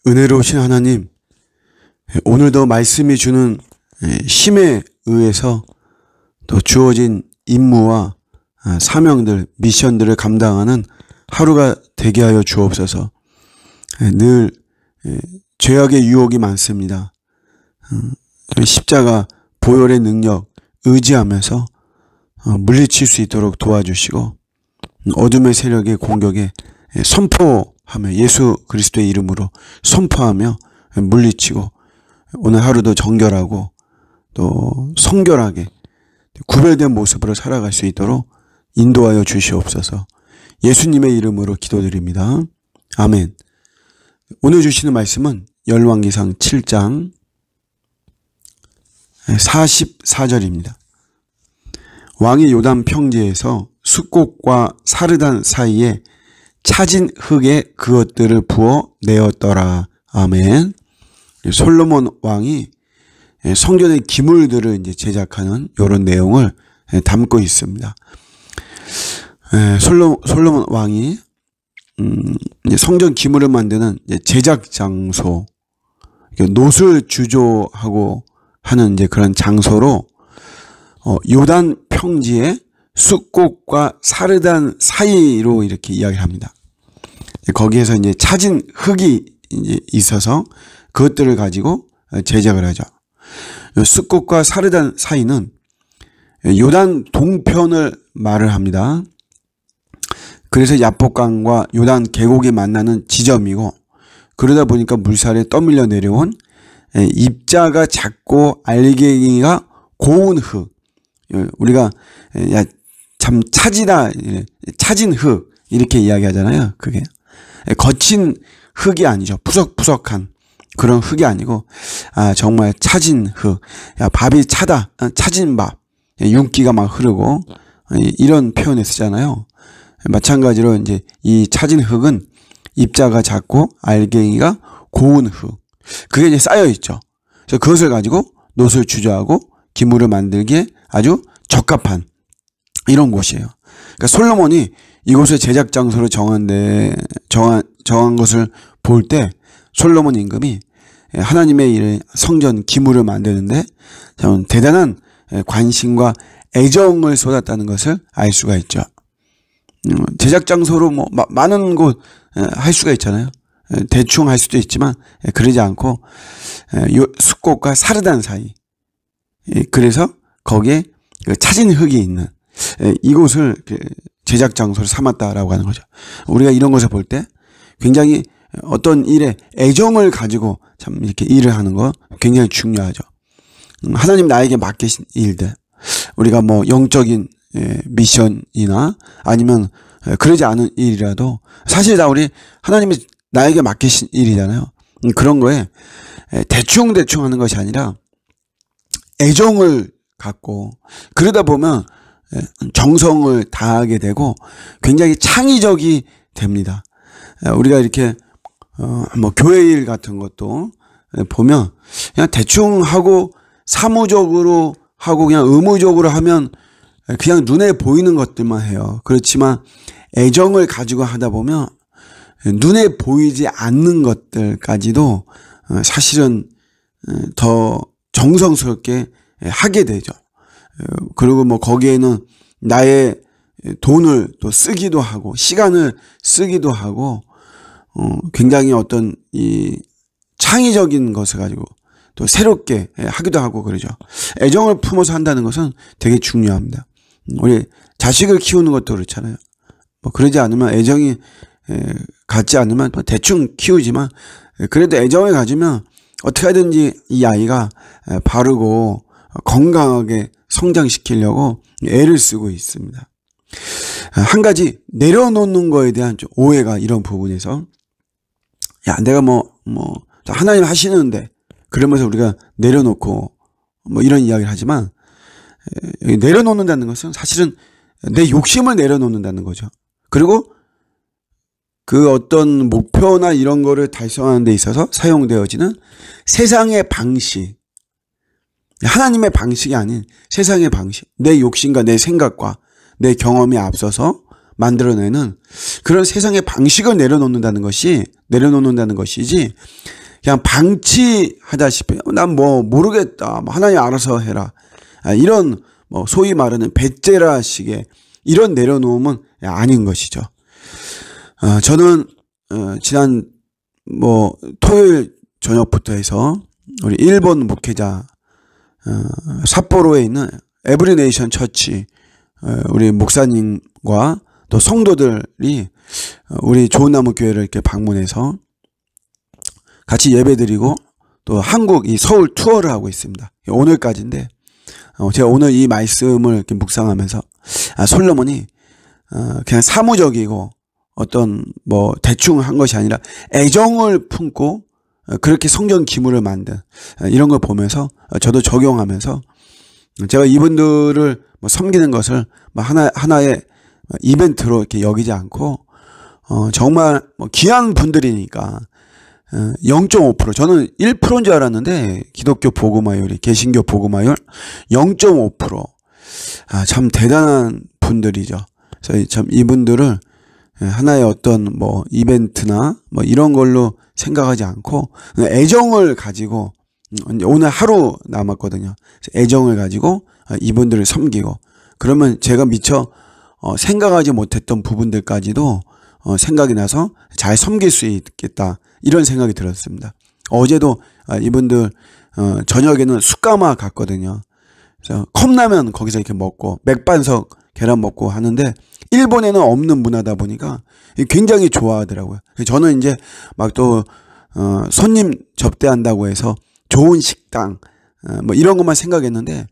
은혜로우신 하나님, 오늘도 말씀이 주는 힘에 의해서 또 주어진 임무와 사명들, 미션들을 감당하는 하루가 되게 하여 주옵소서. 늘 죄악의 유혹이 많습니다. 십자가 보혈의 능력 의지하면서 물리칠 수 있도록 도와주시고, 어둠의 세력의 공격에 선포하며 예수 그리스도의 이름으로 선포하며 물리치고, 오늘 하루도 정결하고 또 성결하게 구별된 모습으로 살아갈 수 있도록 인도하여 주시옵소서. 예수님의 이름으로 기도드립니다. 아멘. 오늘 주시는 말씀은 열왕기상 7장 44절입니다. 왕이 요단 평지에서 숫곡과 사르단 사이에 차진 흙에 그것들을 부어 내었더라. 아멘. 솔로몬 왕이 성전의 기물들을 이제 제작하는 이런 내용을 담고 있습니다. 솔로몬 왕이 이제 성전 기물을 만드는 제작 장소, 노술 주조하고 하는 이제 그런 장소로 요단 평지에 숫곡과 사르단 사이로 이렇게 이야기를 합니다. 거기에서 이제 차진 흙이 이제 있어서 그것들을 가지고 제작을 하죠. 숫곡과 사르단 사이는 요단 동편을 말을 합니다. 그래서 야복강과 요단 계곡이 만나는 지점이고, 그러다 보니까 물살에 떠밀려 내려온 입자가 작고 알갱이가 고운 흙, 우리가 참 차지다, 차진 흙 이렇게 이야기하잖아요. 그게 거친 흙이 아니죠. 푸석푸석한 그런 흙이 아니고, 정말 차진 흙, 밥이 차다, 차진 밥, 윤기가 막 흐르고, 이런 표현을 쓰잖아요. 마찬가지로 이제 이 차진 흙은 입자가 작고 알갱이가 고운 흙, 그게 이제 쌓여 있죠. 그래서 그것을 가지고 노술 주조하고 기물을 만들기에 아주 적합한 이런 곳이에요. 그러니까 솔로몬이 이곳을 제작 장소로 정한 것을 볼 때 솔로몬 임금이 하나님의 일을 성전 기물을 만드는데 참 대단한 관심과 애정을 쏟았다는 것을 알 수가 있죠. 제작 장소로 뭐 많은 곳 할 수가 있잖아요. 대충 할 수도 있지만 그러지 않고 숫곡과 사르단 사이, 그래서 거기에 차진 흙이 있는 이곳을 제작 장소로 삼았다라고 하는 거죠. 우리가 이런 것을 볼 때 굉장히 어떤 일에 애정을 가지고 참 이렇게 일을 하는 거 굉장히 중요하죠. 하나님 나에게 맡기신 일들, 우리가 뭐 영적인 미션이나 아니면 그러지 않은 일이라도 사실 다 우리 하나님이 나에게 맡기신 일이잖아요. 그런 거에 대충 하는 것이 아니라 애정을 갖고, 그러다 보면 정성을 다하게 되고 굉장히 창의적이 됩니다. 우리가 이렇게 뭐 교회 일 같은 것도 보면 그냥 대충 하고 사무적으로 하고 그냥 의무적으로 하면 그냥 눈에 보이는 것들만 해요. 그렇지만 애정을 가지고 하다 보면 눈에 보이지 않는 것들까지도 사실은 더 정성스럽게 하게 되죠. 그리고 뭐 거기에는 나의 돈을 또 쓰기도 하고 시간을 쓰기도 하고 굉장히 어떤 이 창의적인 것을 가지고 또 새롭게 하기도 하고 그러죠. 애정을 품어서 한다는 것은 되게 중요합니다. 우리 자식을 키우는 것도 그렇잖아요. 뭐 그러지 않으면 애정이 갖지 않으면 대충 키우지만, 그래도 애정을 가지면 어떻게 하든지 이 아이가 바르고 건강하게 성장시키려고 애를 쓰고 있습니다. 한 가지 내려놓는 거에 대한 좀 오해가 이런 부분에서, 내가 하나님 하시는데 그러면서 우리가 내려놓고 뭐 이런 이야기를 하지만, 내려놓는다는 것은 사실은 내 욕심을 내려놓는다는 거죠. 그리고 그 어떤 목표나 이런 거를 달성하는 데 있어서 사용되어지는 세상의 방식, 하나님의 방식이 아닌 세상의 방식, 내 욕심과 내 생각과 내 경험이 앞서서 만들어내는 그런 세상의 방식을 내려놓는다는 것이지, 그냥 방치하다시피 난 뭐 모르겠다, 하나님 알아서 해라, 이런 뭐 소위 말하는 배째라식의 이런 내려놓음은 아닌 것이죠. 저는 지난 뭐 토요일 저녁부터 해서 우리 일본 목회자 삿포로에 있는 에브리네이션 처치 우리 목사님과 또 성도들이 우리 좋은나무 교회를 이렇게 방문해서 같이 예배드리고 또 한국 이 서울 투어를 하고 있습니다. 오늘까지인데 제가 오늘 이 말씀을 이렇게 묵상하면서 솔로몬이 그냥 사무적이고 어떤 뭐 대충 한 것이 아니라 애정을 품고 그렇게 성전 기물을 만든 이런 걸 보면서 저도 적용하면서 제가 이분들을 뭐 섬기는 것을 뭐 하나의 이벤트로 이렇게 여기지 않고 정말 뭐 귀한 분들이니까 0.5% 저는 1%인 줄 알았는데 기독교 복음화율이 개신교 복음화율 0.5% 참 대단한 분들이죠. 그래서 참 이분들을 하나의 어떤 뭐 이벤트나 뭐 이런 걸로 생각하지 않고 애정을 가지고 오늘 하루 남았거든요. 애정을 가지고 이분들을 섬기고 그러면 제가 미처 생각하지 못했던 부분들까지도 생각이 나서 잘 섬길 수 있겠다 이런 생각이 들었습니다. 어제도 이분들 저녁에는 숯가마 갔거든요. 그래서 컵라면 거기서 이렇게 먹고 맥반석 계란 먹고 하는데 일본에는 없는 문화다 보니까 굉장히 좋아하더라고요. 저는 이제 막 또 손님 접대한다고 해서 좋은 식당 뭐 이런 것만 생각했는데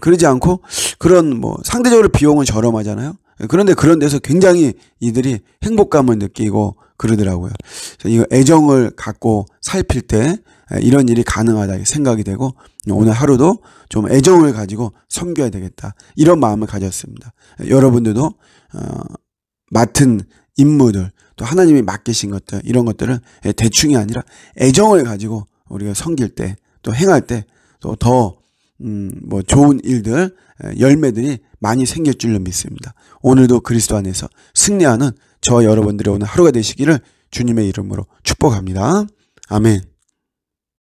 그러지 않고 그런 뭐 상대적으로 비용은 저렴하잖아요. 그런데 그런 데서 굉장히 이들이 행복감을 느끼고 그러더라고요. 그래서 이거 애정을 갖고 살필 때 이런 일이 가능하다 생각이 되고 오늘 하루도 좀 애정을 가지고 섬겨야 되겠다 이런 마음을 가졌습니다. 여러분들도 맡은 임무들 또 하나님이 맡기신 것들 이런 것들을 대충이 아니라 애정을 가지고 우리가 섬길 때 또 행할 때 또 더 뭐 좋은 일들 열매들이 많이 생길 줄로 믿습니다. 오늘도 그리스도 안에서 승리하는 저와 여러분들의 오늘 하루가 되시기를 주님의 이름으로 축복합니다. 아멘.